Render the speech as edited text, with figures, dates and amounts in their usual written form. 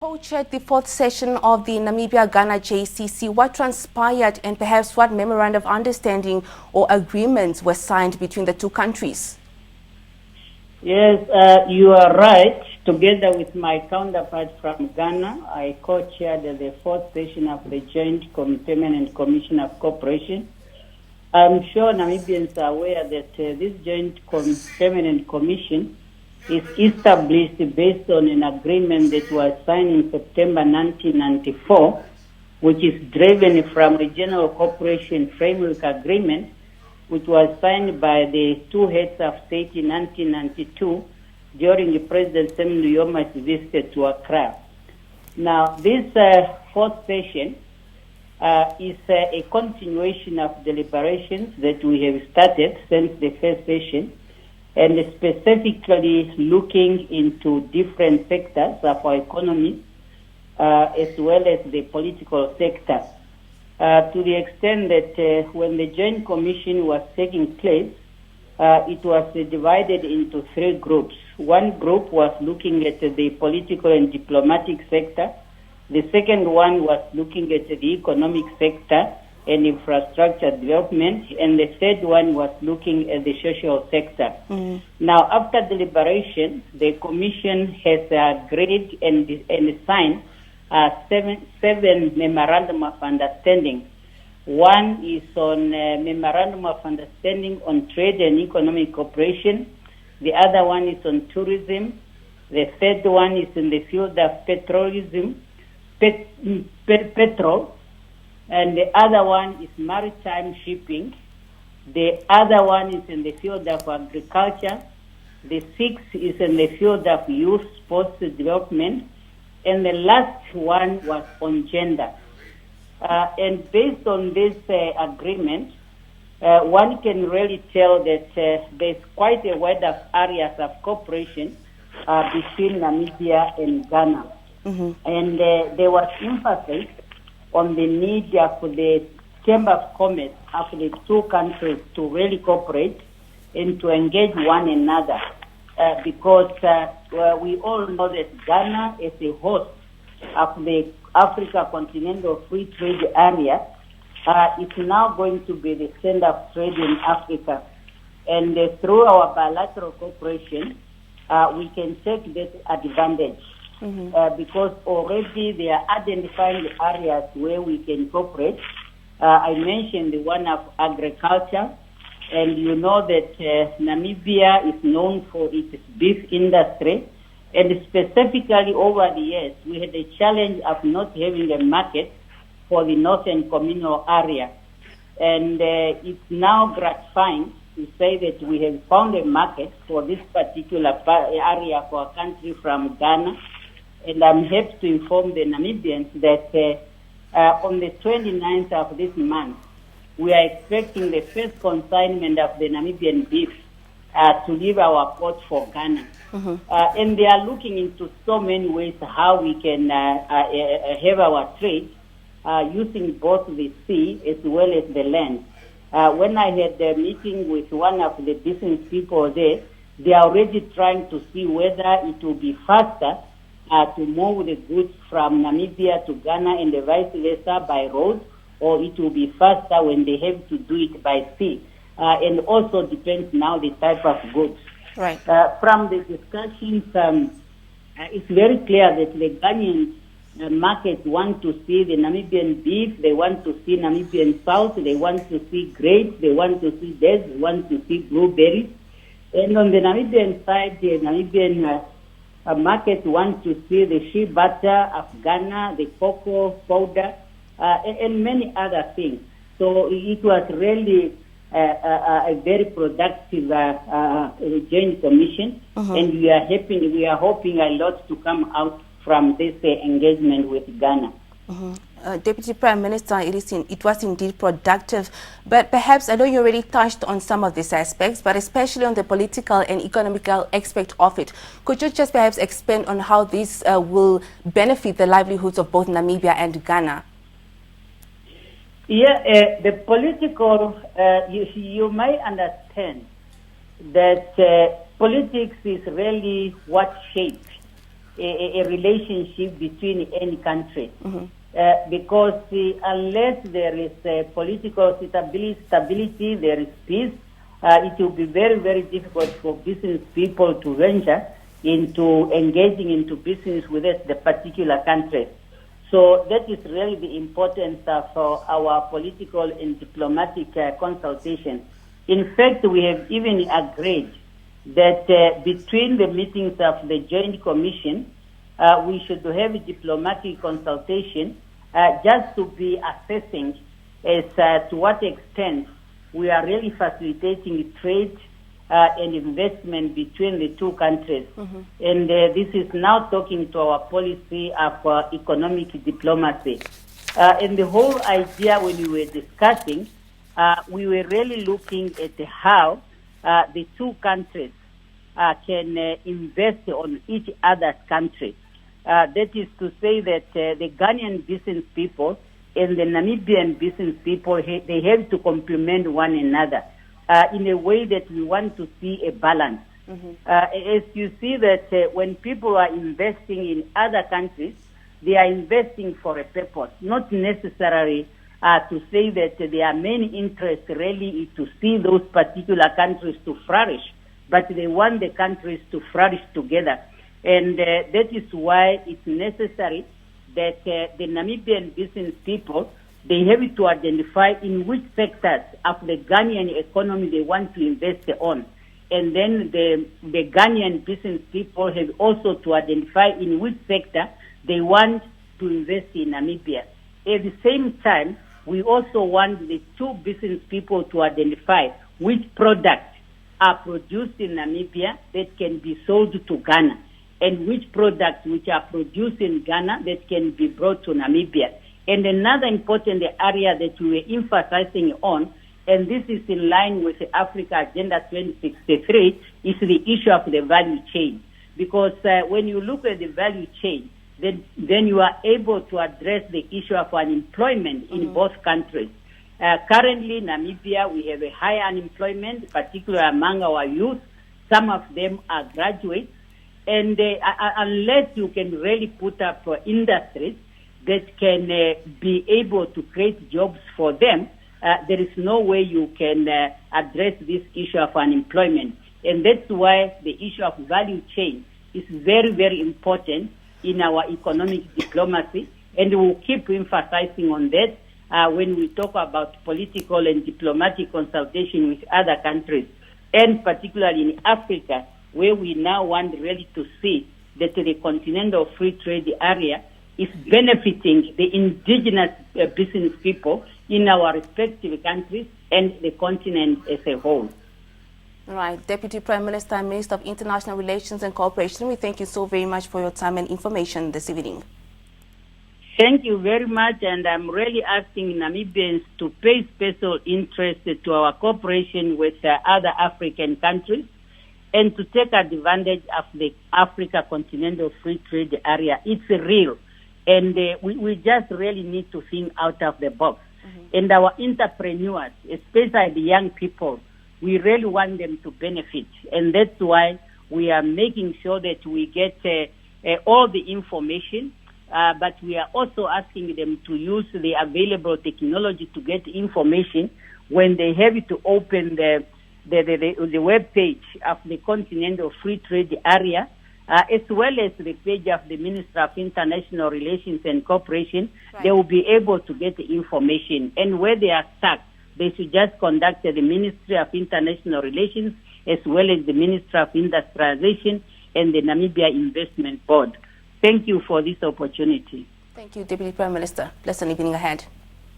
Co-chaired the fourth session of the Namibia-Ghana JCC. What transpired and perhaps what memorandum of understanding or agreements were signed between the two countries? Yes, you are right. Together with my counterpart from Ghana, I co-chaired the fourth session of the Joint Permanent Commission of Cooperation. I'm sure Namibians are aware that this Joint Permanent Commission is established based on an agreement that was signed in September 1994, which is driven from the General Cooperation Framework Agreement, which was signed by the two heads of state in 1992 during the President Celma Ndhikwa's visit to Accra. Now, this fourth session is a continuation of deliberations that we have started since the first session, and specifically looking into different sectors of our economy, as well as the political sector. To the extent that when the Joint Commission was taking place, it was divided into three groups. One group was looking at the political and diplomatic sector. The second one was looking at the economic sector and infrastructure development, and the third one was looking at the social sector. Now, after deliberation, the Commission has agreed and signed seven memorandum of understanding. One is on memorandum of understanding on trade and economic cooperation. The other one is on tourism. The third one is in the field of petroleum, petrol. And the other one is maritime shipping. The other one is in the field of agriculture. The sixth is in the field of youth sports development. And the last one was on gender. And based on this agreement, one can really tell that there's quite a wide of areas of cooperation between Namibia and Ghana. And there was emphasis on the need for the Chamber of Commerce of the two countries to really cooperate and to engage one another. Because we all know that Ghana is a host of the Africa Continental Free Trade Area. It's now going to be the center of trade in Africa. And through our bilateral cooperation, we can take this advantage. Because already they are identifying the areas where we can cooperate. I mentioned the one of agriculture, and you know that Namibia is known for its beef industry, and specifically over the years, we had a challenge of not having a market for the northern communal area. And it's now gratifying to say that we have found a market for this particular area for our country from Ghana. And I'm happy to inform the Namibians that on the 29th of this month, we are expecting the first consignment of the Namibian beef to leave our port for Ghana. And they are looking into so many ways how we can have our trade using both the sea as well as the land. When I had a meeting with one of the business people there, they are already trying to see whether it will be faster to move the goods from Namibia to Ghana and vice versa by road, or it will be faster when they have to do it by sea. And also depends now the type of goods. Right. From the discussions, it's very clear that the Ghanaian market want to see the Namibian beef, they want to see Namibian salt, they want to see grapes, they want to see dates, they want to see blueberries. And on the Namibian side, the Namibian market want to see the shea butter of Ghana, the cocoa powder, and many other things. So it was really a very productive joint commission, and we are hoping a lot to come out from this engagement with Ghana. Deputy Prime Minister, it was indeed productive, but perhaps I know you already touched on some of these aspects, but especially on the political and economical aspect of it. Could you just perhaps expand on how this will benefit the livelihoods of both Namibia and Ghana? Yeah, the political, you may understand that politics is really what shapes a relationship between any country. Because unless there is political stability, there is peace, it will be very, very difficult for business people to venture into engaging into business with the particular country. So that is really the importance of our political and diplomatic consultation. In fact, we have even agreed that between the meetings of the Joint Commission, we should have a diplomatic consultation just to be assessing as to what extent we are really facilitating trade and investment between the two countries. And this is now talking to our policy of economic diplomacy. And the whole idea when we were discussing, we were really looking at how the two countries can invest on each other's country. That is to say that the Ghanaian business people and the Namibian business people, they have to complement one another in a way that we want to see a balance. As you see that when people are investing in other countries, they are investing for a purpose, not necessarily to say that their main interest really is to see those particular countries to flourish, but they want the countries to flourish together. And that is why it's necessary that the Namibian business people, they have to identify in which sectors of the Ghanaian economy they want to invest on. And then the Ghanaian business people have also to identify in which sector they want to invest in Namibia. At the same time, we also want the two business people to identify which products are produced in Namibia that can be sold to Ghana, and which products which are produced in Ghana that can be brought to Namibia. And another important area that we were emphasizing on, and this is in line with the Africa Agenda 2063, is the issue of the value chain. Because when you look at the value chain, then you are able to address the issue of unemployment in both countries. Currently, Namibia, we have a high unemployment, particularly among our youth. Some of them are graduates. And unless you can really put up industries that can be able to create jobs for them, there is no way you can address this issue of unemployment. And that's why the issue of value chain is very, very important in our economic diplomacy. And we'll keep emphasizing on that when we talk about political and diplomatic consultation with other countries, and particularly in Africa, where we now want really to see that the continental free trade area is benefiting the indigenous business people in our respective countries and the continent as a whole. All right, Deputy Prime Minister and Minister of International Relations and Cooperation, we thank you so very much for your time and information this evening. Thank you very much, and I'm really asking Namibians to pay special interest to our cooperation with other African countries, and to take advantage of the Africa Continental Free Trade Area. It's real. And we just really need to think out of the box. And our entrepreneurs, especially the young people, we really want them to benefit. And that's why we are making sure that we get all the information, but we are also asking them to use the available technology to get information when they have to open the web page of the Continental Free Trade Area, as well as the page of the Minister of International Relations and Cooperation. Right. They will be able to get the information. And where they are stuck, they should just contact the Ministry of International Relations, as well as the Ministry of Industrialization and the Namibia Investment Board. Thank you for this opportunity. Thank you, Deputy Prime Minister. Pleasant evening ahead.